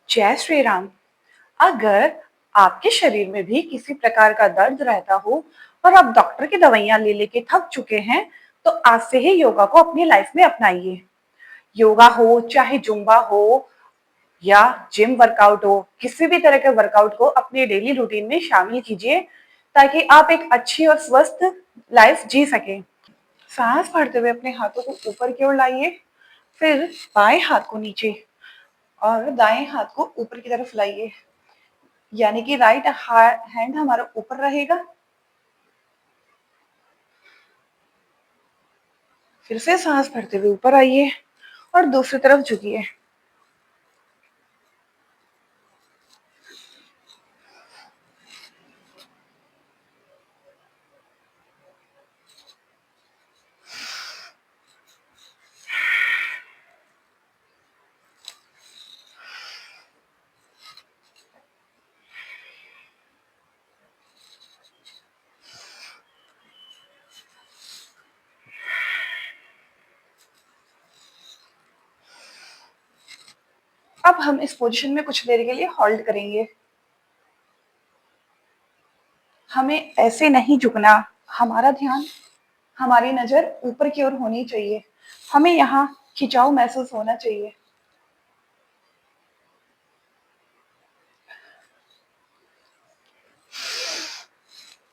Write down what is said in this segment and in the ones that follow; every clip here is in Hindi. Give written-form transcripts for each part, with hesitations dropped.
जय श्री राम। अगर आपके शरीर में भी किसी प्रकार का दर्द रहता हो और आप डॉक्टर की दवाइयां ले लेके थक चुके हैं, तो आज से ही योगा को अपनी लाइफ में अपनाइए। योगा हो चाहे जुम्बा हो या जिम वर्कआउट हो, किसी भी तरह के वर्कआउट को अपने डेली रूटीन में शामिल कीजिए ताकि आप एक अच्छी और स्वस्थ लाइफ जी सकें। सांस भरते हुए अपने हाथों को ऊपर की ओर लाइए, फिर बाएं हाथ को नीचे और दाएं हाथ को ऊपर की तरफ लाइए, यानी कि राइट हैंड हमारा ऊपर रहेगा। फिर से सांस भरते हुए ऊपर आइए और दूसरी तरफ झुकिए। अब हम इस पोजीशन में कुछ देर के लिए होल्ड करेंगे। हमें ऐसे नहीं झुकना, हमारा ध्यान, हमारी नजर ऊपर की ओर होनी चाहिए। हमें यहाँ खिंचाव महसूस होना चाहिए।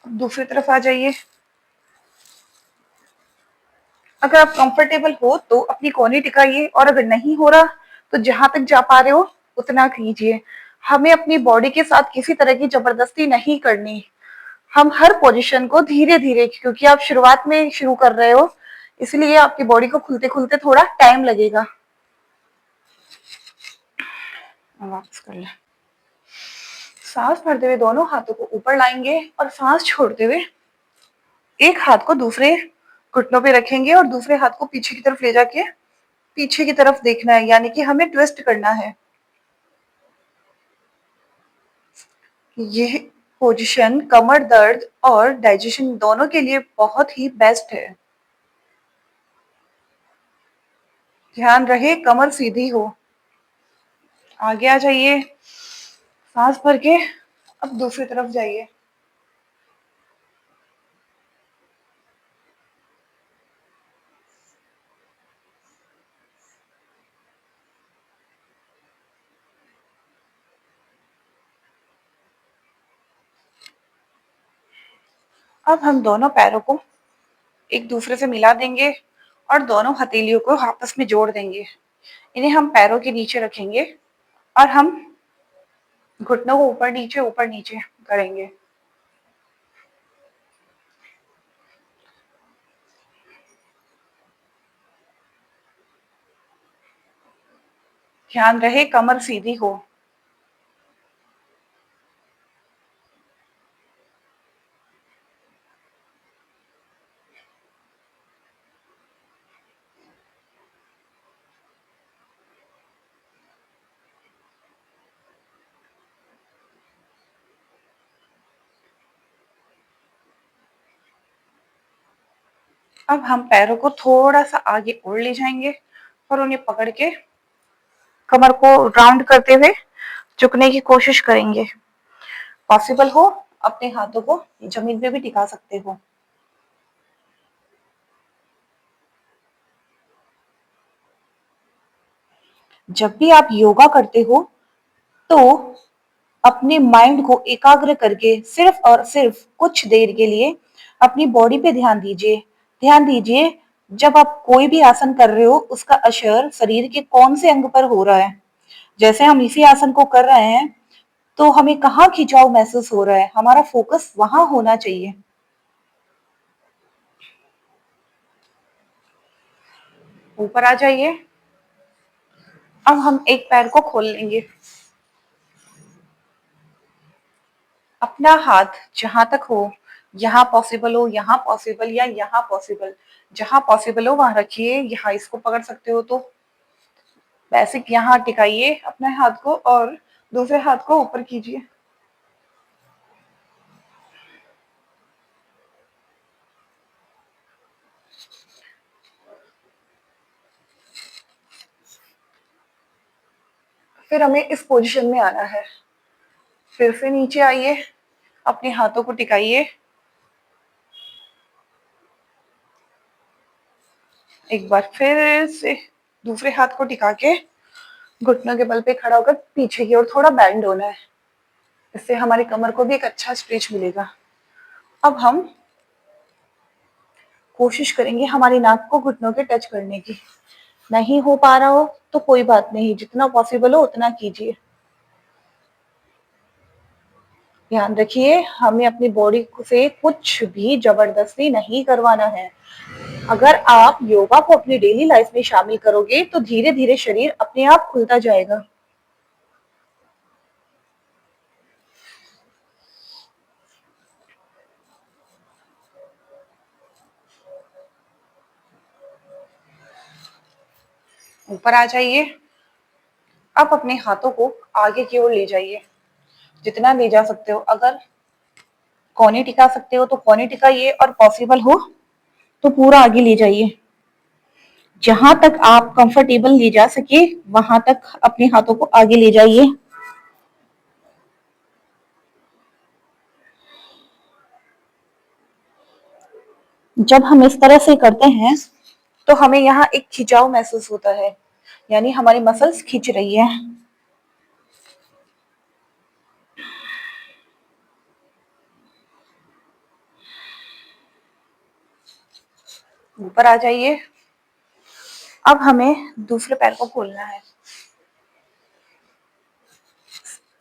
दूसरी तरफ आ जाइए। अगर आप कंफर्टेबल हो तो अपनी कोहनी टिकाइए, और अगर नहीं हो रहा तो जहां तक जा पा रहे हो उतना कीजिए। हमें अपनी बॉडी के साथ किसी तरह की जबरदस्ती नहीं करनी। हम हर पोजीशन को धीरे धीरे, क्योंकि आप शुरुआत में शुरू कर रहे हो, इसलिए आपकी बॉडी को खुलते खुलते थोड़ा टाइम लगेगा। वापस कर ले। सांस भरते हुए दोनों हाथों को ऊपर लाएंगे और सांस छोड़ते हुए एक हाथ को दूसरे घुटनों पे रखेंगे और दूसरे हाथ को पीछे की तरफ ले जाके पीछे की तरफ देखना है, यानी कि हमें ट्विस्ट करना है। यह पोजीशन कमर दर्द और डाइजेशन दोनों के लिए बहुत ही बेस्ट है। ध्यान रहे कमर सीधी हो। आगे आ जाइए। सांस भर के अब दूसरी तरफ जाइए। अब हम दोनों पैरों को एक दूसरे से मिला देंगे और दोनों हथेलियों को आपस में जोड़ देंगे। इन्हें हम पैरों के नीचे रखेंगे और हम घुटनों को ऊपर नीचे करेंगे। ध्यान रहे कमर सीधी हो। अब हम पैरों को थोड़ा सा आगे ओढ़ ले जाएंगे और उन्हें पकड़ के कमर को राउंड करते हुए झुकने की कोशिश करेंगे। पॉसिबल हो अपने हाथों को जमीन पे भी टिका सकते हो। जब भी आप योगा करते हो तो अपने माइंड को एकाग्र करके सिर्फ और सिर्फ कुछ देर के लिए अपनी बॉडी पे ध्यान दीजिए। ध्यान दीजिए जब आप कोई भी आसन कर रहे हो उसका असर शरीर के कौन से अंग पर हो रहा है। जैसे हम इसी आसन को कर रहे हैं तो हमें कहाँ खिंचाव महसूस हो रहा है, हमारा फोकस वहां होना चाहिए। ऊपर आ जाइए। अब हम एक पैर को खोल लेंगे। अपना हाथ जहां तक हो, यहाँ पॉसिबल हो, यहाँ पॉसिबल या यहाँ पॉसिबल, जहां पॉसिबल हो वहां रखिए। यहाँ इसको पकड़ सकते हो तो बेसिक यहाँ टिकाइए अपने हाथ को और दूसरे हाथ को ऊपर कीजिए। फिर हमें इस पोजीशन में आना है। फिर से नीचे आइए, अपने हाथों को टिकाइए। एक बार फिर से दूसरे हाथ को टिका के घुटनों के बल पे खड़ा होकर पीछे की ओर थोड़ा बैंड होना है। इससे हमारी कमर को भी एक अच्छा स्ट्रेच मिलेगा। अब हम कोशिश करेंगे हमारी नाक को घुटनों के टच करने की। नहीं हो पा रहा हो तो कोई बात नहीं, जितना पॉसिबल हो उतना कीजिए। ध्यान रखिए, हमें अपनी बॉडी से कुछ भी जबरदस्ती नहीं करवाना है। अगर आप योगा को अपनी डेली लाइफ में शामिल करोगे तो धीरे धीरे शरीर अपने आप खुलता जाएगा। ऊपर आ जाइए। अब अपने हाथों को आगे की ओर ले जाइए, जितना ले जा सकते हो। अगर कोने टिका सकते हो तो कोने टिकाइए, और पॉसिबल हो तो पूरा आगे ले जाइए। जहां तक आप कंफर्टेबल ले जा सके वहां तक अपने हाथों को आगे ले जाइए। जब हम इस तरह से करते हैं तो हमें यहाँ एक खिंचाव महसूस होता है, यानी हमारी मसल्स खींच रही है। ऊपर आ जाइए। अब हमें दूसरे पैर को खोलना है।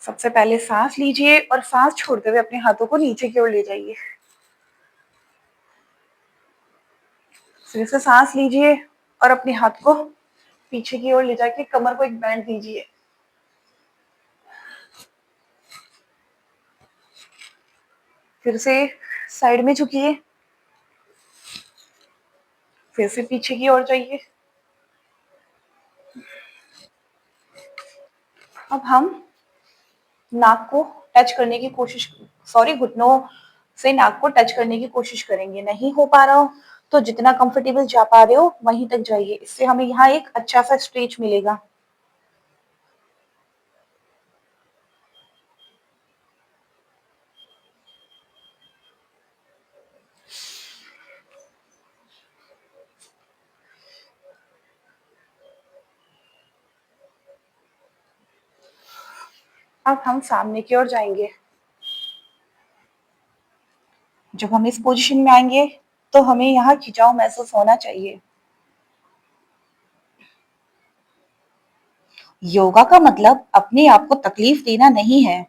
सबसे पहले सांस लीजिए और सांस छोड़ते हुए अपने हाथों को नीचे की ओर ले जाइए। फिर से सांस लीजिए और अपने हाथ को पीछे की ओर ले जाके कमर को एक बैंड दीजिए। फिर से साइड में झुकिए। फिर से पीछे की ओर जाइए। अब हम नाक को टच करने की कोशिश, सॉरी, घुटनों से नाक को टच करने की कोशिश करेंगे। नहीं हो पा रहा हो तो जितना कंफर्टेबल जा पा रहे हो वहीं तक जाइए। इससे हमें यहाँ एक अच्छा सा स्ट्रेच मिलेगा। अब हम सामने की ओर जाएंगे। जब हम इस पोजीशन में आएंगे तो हमें यहाँ खिंचाव महसूस होना चाहिए। योगा का मतलब अपने आप को तकलीफ देना नहीं है।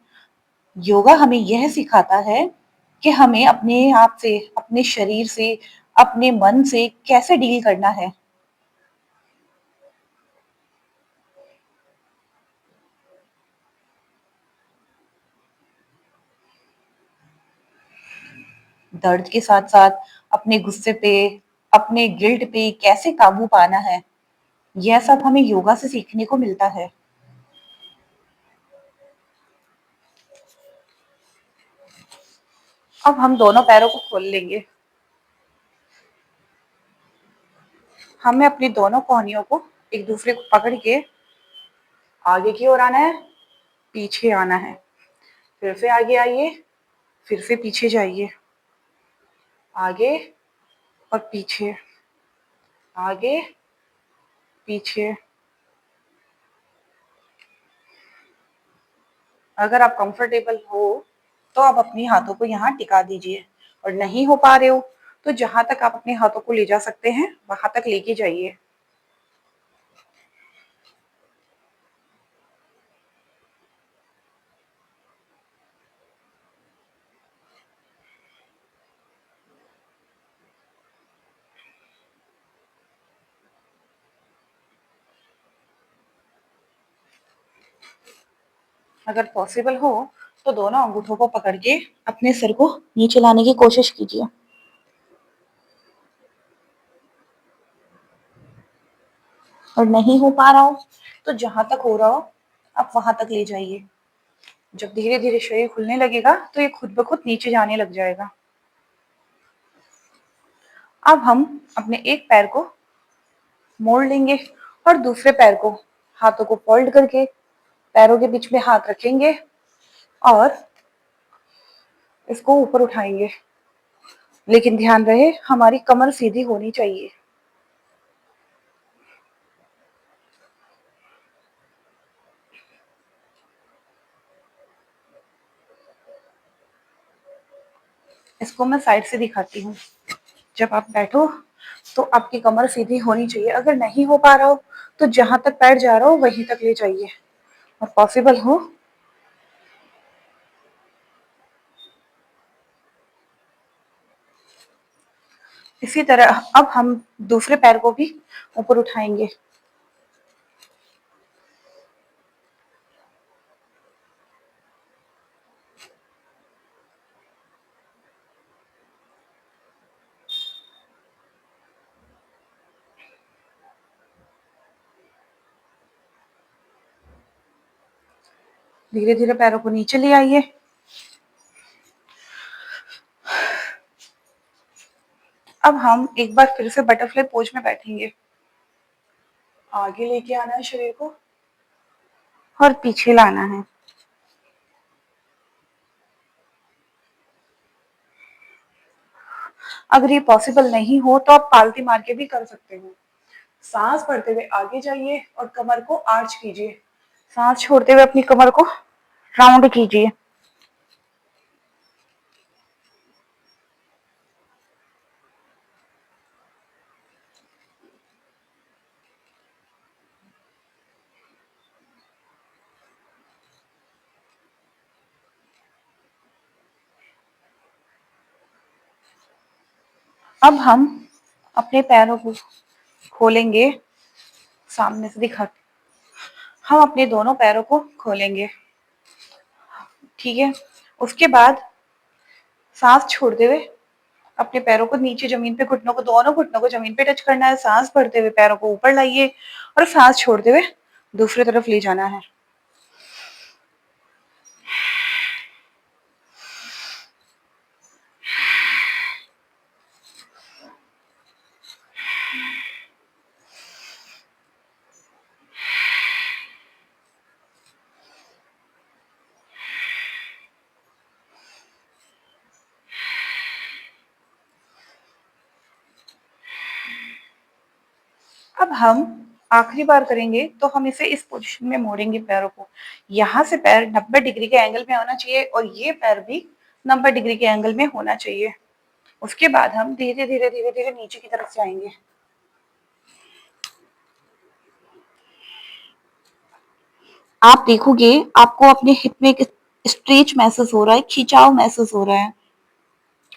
योगा हमें यह सिखाता है कि हमें अपने आप से, अपने शरीर से, अपने मन से कैसे डील करना है। दर्द के साथ साथ अपने गुस्से पे, अपने गिल्ट पे कैसे काबू पाना है, यह सब हमें योगा से सीखने को मिलता है। अब हम दोनों पैरों को खोल लेंगे। हमें अपनी दोनों कोहनियों को एक दूसरे को पकड़ के आगे की ओर आना है, पीछे आना है। फिर से आगे आइए, फिर से पीछे जाइए। आगे और पीछे, आगे, पीछे। अगर आप कंफर्टेबल हो तो आप अपने हाथों को यहाँ टिका दीजिए, और नहीं हो पा रहे हो तो जहां तक आप अपने हाथों को ले जा सकते हैं वहां तक लेके जाइए। अगर पॉसिबल हो तो दोनों अंगूठों को पकड़ के अपने सिर को नीचे लाने की कोशिश कीजिए। और नहीं हो पा रहा हो तो जहां तक हो रहा हो आप वहां तक ले जाइए। जब धीरे धीरे शरीर खुलने लगेगा तो ये खुद ब खुद नीचे जाने लग जाएगा। अब हम अपने एक पैर को मोड़ लेंगे और दूसरे पैर को हाथों को फोल्ड करके पैरों के बीच में हाथ रखेंगे और इसको ऊपर उठाएंगे, लेकिन ध्यान रहे हमारी कमर सीधी होनी चाहिए। इसको मैं साइड से दिखाती हूँ। जब आप बैठो तो आपकी कमर सीधी होनी चाहिए। अगर नहीं हो पा रहा हो तो जहां तक पैर जा रहा हो वहीं तक ले जाइए, और पॉसिबल हो इसी तरह अब हम दूसरे पैर को भी ऊपर उठाएंगे। धीरे धीरे पैरों को नीचे ले आइए। अब हम एक बार फिर से बटरफ्लाई पोज में बैठेंगे। आगे लेके आना है शरीर को और पीछे लाना है। अगर ये पॉसिबल नहीं हो तो आप पालती मार के भी कर सकते हो। सांस भरते हुए आगे जाइए और कमर को आर्च कीजिए। सांस छोड़ते हुए अपनी कमर को राउंड कीजिए। अब हम अपने पैरों को खोलेंगे। सामने से दिखा, हम अपने दोनों पैरों को खोलेंगे। ठीक है। उसके बाद सांस छोड़ते हुए अपने पैरों को नीचे जमीन पे, घुटनों को, दोनों घुटनों को जमीन पे टच करना है। सांस भरते हुए पैरों को ऊपर लाइए और सांस छोड़ते हुए दूसरी तरफ ले जाना है। अब हम आखिरी बार करेंगे तो हम इसे इस पोजीशन में मोड़ेंगे पैरों को। यहाँ से पैर 90 डिग्री के एंगल में होना चाहिए और ये पैर भी 90 डिग्री के एंगल में होना चाहिए। उसके बाद हम धीरे धीरे धीरे धीरे नीचे की तरफ जाएंगे। आप देखोगे आपको अपने हिप में एक स्ट्रेच महसूस हो रहा है, खिंचाव महसूस हो रहा है।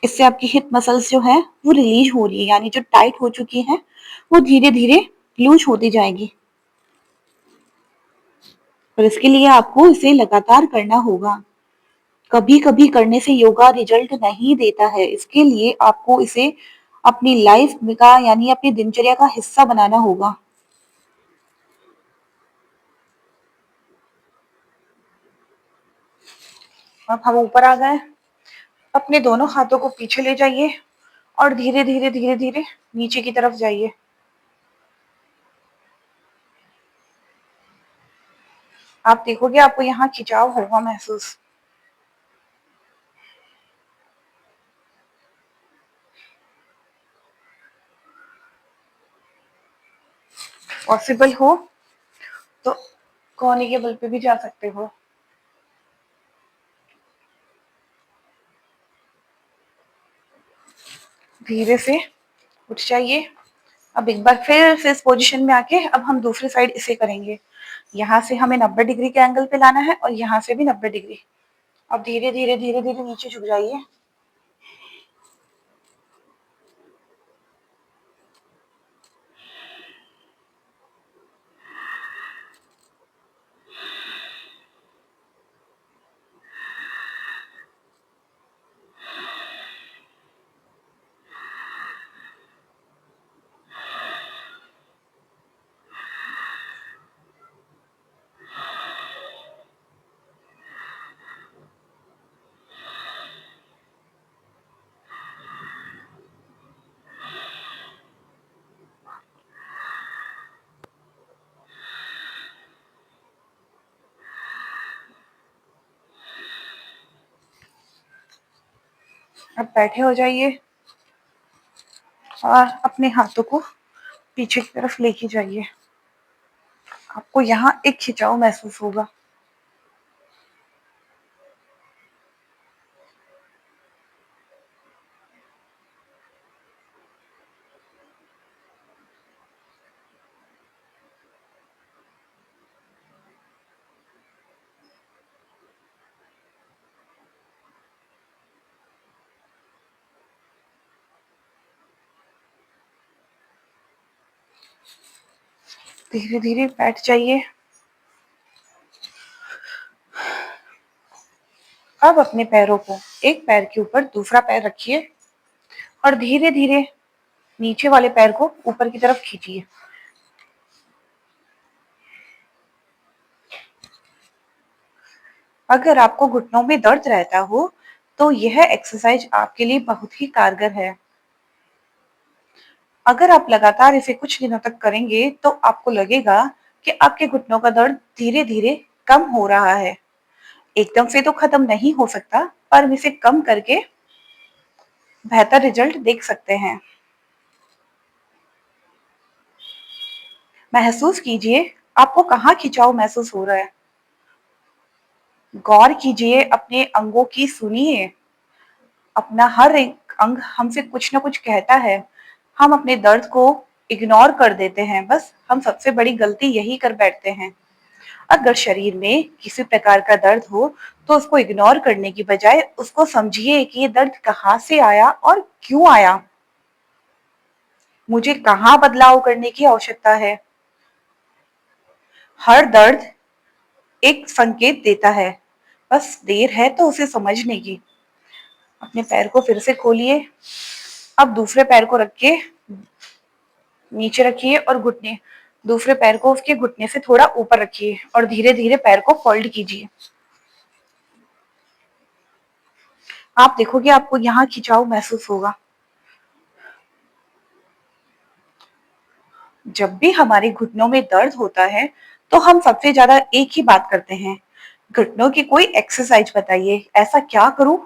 इससे आपकी हिप मसल्स जो है वो रिलीज हो रही है, यानी जो टाइट हो चुकी है वो धीरे धीरे लूज होती जाएगी। और इसके लिए आपको इसे लगातार करना होगा। कभी कभी करने से योगा रिजल्ट नहीं देता है। इसके लिए आपको इसे अपनी लाइफ का, यानी अपनी दिनचर्या का हिस्सा बनाना होगा। अब हम ऊपर आ गए। अपने दोनों हाथों को पीछे ले जाइए और धीरे धीरे धीरे धीरे नीचे की तरफ जाइए। आप देखोगे आपको यहाँ खिंचाव होगा महसूस। पॉसिबल हो तो कोहनी के बल पे भी जा सकते हो। धीरे से उठ जाइए। अब एक बार फिर से इस पोजीशन में आके अब हम दूसरी साइड इसे करेंगे। यहाँ से हमें 90 डिग्री के एंगल पे लाना है और यहाँ से भी 90 डिग्री। अब धीरे धीरे धीरे धीरे नीचे झुक जाइए। अब बैठे हो जाइए और अपने हाथों को पीछे की तरफ लेके जाइए। आपको यहाँ एक खिंचाव महसूस होगा। धीरे धीरे बैठ जाइए। अब अपने पैरों को एक पैर के ऊपर दूसरा पैर रखिए और धीरे धीरे नीचे वाले पैर को ऊपर की तरफ खींचिए। अगर आपको घुटनों में दर्द रहता हो तो यह एक्सरसाइज आपके लिए बहुत ही कारगर है। अगर आप लगातार इसे कुछ दिनों तक करेंगे तो आपको लगेगा कि आपके घुटनों का दर्द धीरे धीरे कम हो रहा है। एकदम से तो खत्म नहीं हो सकता, पर हम इसे कम करके बेहतर रिजल्ट देख सकते हैं। महसूस कीजिए आपको कहाँ खिंचाव महसूस हो रहा है। गौर कीजिए अपने अंगों की, सुनिए। अपना हर एक अंग हमसे कुछ ना कुछ कहता है। हम अपने दर्द को इग्नोर कर देते हैं। बस हम सबसे बड़ी गलती यही कर बैठते हैं। अगर शरीर में किसी प्रकार का दर्द हो तो उसको इग्नोर करने की बजाय उसको समझिए कि ये दर्द कहाँ से आया और क्यों आया। मुझे कहाँ बदलाव करने की आवश्यकता है। हर दर्द एक संकेत देता है, बस देर है तो उसे समझने की। अपने पैर को फिर से खोलिए। अब दूसरे पैर को रख के नीचे रखिए और घुटने दूसरे पैर को उसके घुटने से थोड़ा ऊपर रखिए और धीरे धीरे पैर को फोल्ड कीजिए। आप देखोगे आपको यहाँ खिंचाव महसूस होगा। जब भी हमारे घुटनों में दर्द होता है तो हम सबसे ज्यादा एक ही बात करते हैं, घुटनों की कोई एक्सरसाइज बताइए, ऐसा क्या करूं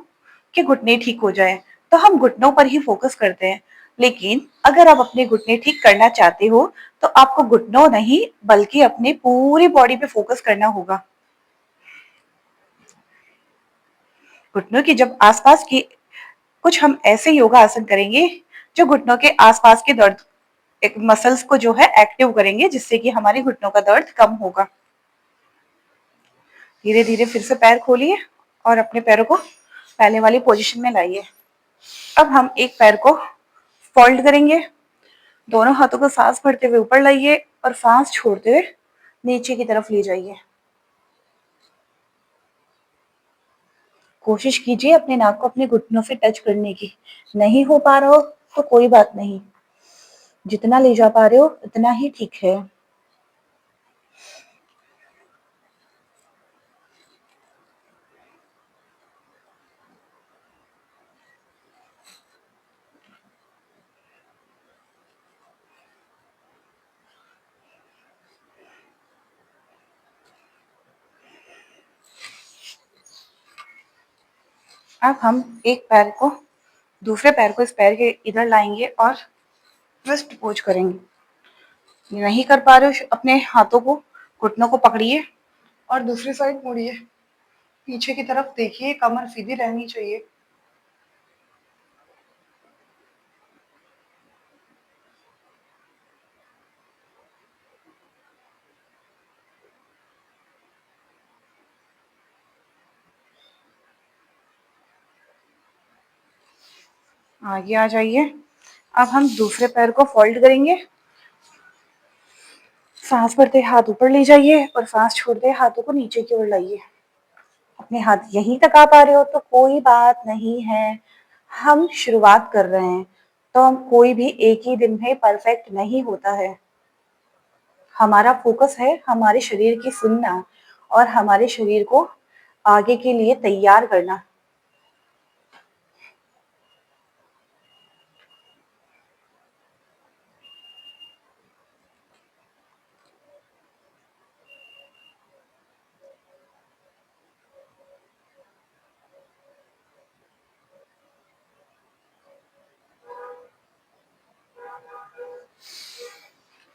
कि घुटने ठीक हो जाए। तो हम घुटनों पर ही फोकस करते हैं। लेकिन अगर आप अपने घुटने ठीक करना चाहते हो तो आपको घुटनों नहीं बल्कि अपने पूरी बॉडी पे फोकस करना होगा। घुटनों की जब आसपास की कुछ हम ऐसे योगा आसन करेंगे जो घुटनों के आसपास के दर्द एक मसल्स को जो है एक्टिव करेंगे, जिससे कि हमारे घुटनों का दर्द कम होगा। धीरे धीरे फिर से पैर खोलिए और अपने पैरों को पहले वाली पोजीशन में लाइए। अब हम एक पैर को फोल्ड करेंगे। दोनों हाथों को सांस भरते हुए ऊपर लाइए और सांस छोड़ते हुए नीचे की तरफ ले जाइए। कोशिश कीजिए अपने नाक को अपने घुटनों से टच करने की। नहीं हो पा रहा हो तो कोई बात नहीं, जितना ले जा पा रहे हो उतना ही ठीक है। अब हम एक पैर को दूसरे पैर को इस पैर के इधर लाएंगे और ट्विस्ट पोज करेंगे। नहीं कर पा रहे हो अपने हाथों को घुटनों को पकड़िए और दूसरी साइड मुड़िए। पीछे की तरफ देखिए, कमर सीधी रहनी चाहिए। आगे आ जाइए। अब हम दूसरे पैर को फोल्ड करेंगे। सांस भरते हाथ ऊपर ले जाइए और सांस छोड़ते हाथों को नीचे की ओर लाइए। अपने हाथ यहीं तक आ पा रहे हो तो कोई बात नहीं है। हम शुरुआत कर रहे हैं तो हम कोई भी एक ही दिन में परफेक्ट नहीं होता है। हमारा फोकस है हमारे शरीर की सुनना और हमारे शरीर को आगे के लिए तैयार करना।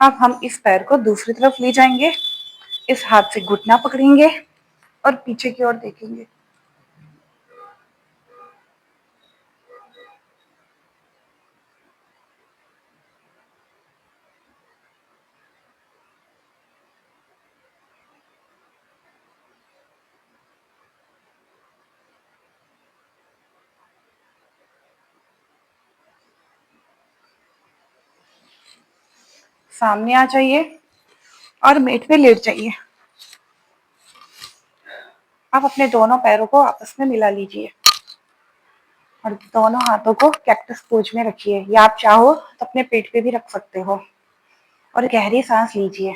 अब हम इस पैर को दूसरी तरफ ले जाएंगे, इस हाथ से घुटना पकड़ेंगे और पीछे की ओर देखेंगे। सामने आ जाइए और मेट पे लेट जाइए। आप अपने दोनों पैरों को आपस में मिला लीजिए और दोनों हाथों को कैक्टस पोज में रखिए, या आप चाहो तो अपने पेट पे भी रख सकते हो और गहरी सांस लीजिए।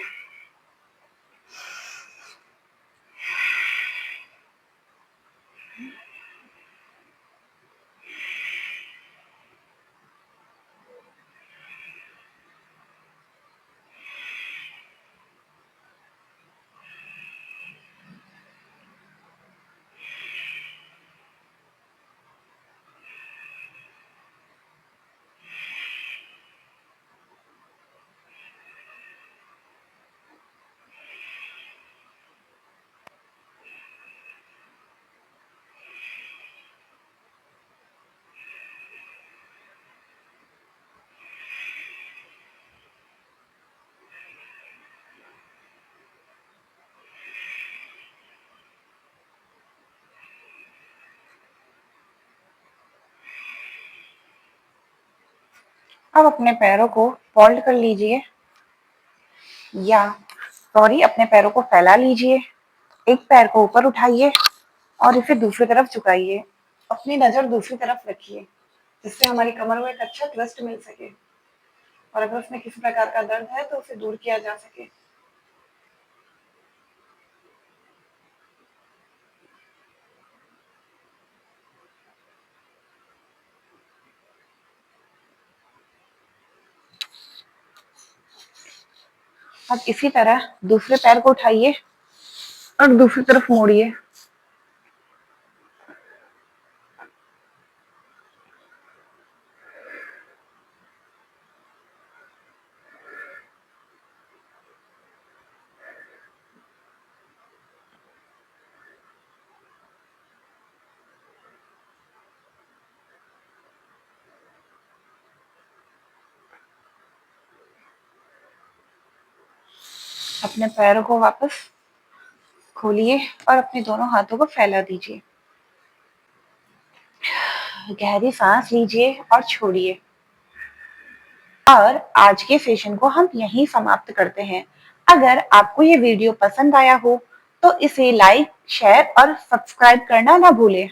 अब अपने पैरों को फोल्ड कर लीजिए, या अपने पैरों को फैला लीजिए। एक पैर को ऊपर उठाइए और इसे दूसरी तरफ झुकाइए। अपनी नजर दूसरी तरफ रखिए, जिससे हमारी कमर में एक अच्छा ट्विस्ट मिल सके और अगर उसमें किसी प्रकार का दर्द है तो उसे दूर किया जा सके। अब इसी तरह दूसरे पैर को उठाइए और दूसरी तरफ मोड़िए। अपने पैरों को वापस खोलिए और अपने दोनों हाथों को फैला दीजिए। गहरी सांस लीजिए और छोड़िए। और आज के सेशन को हम यहीं समाप्त करते हैं। अगर आपको ये वीडियो पसंद आया हो तो इसे लाइक, शेयर और सब्सक्राइब करना ना भूलें।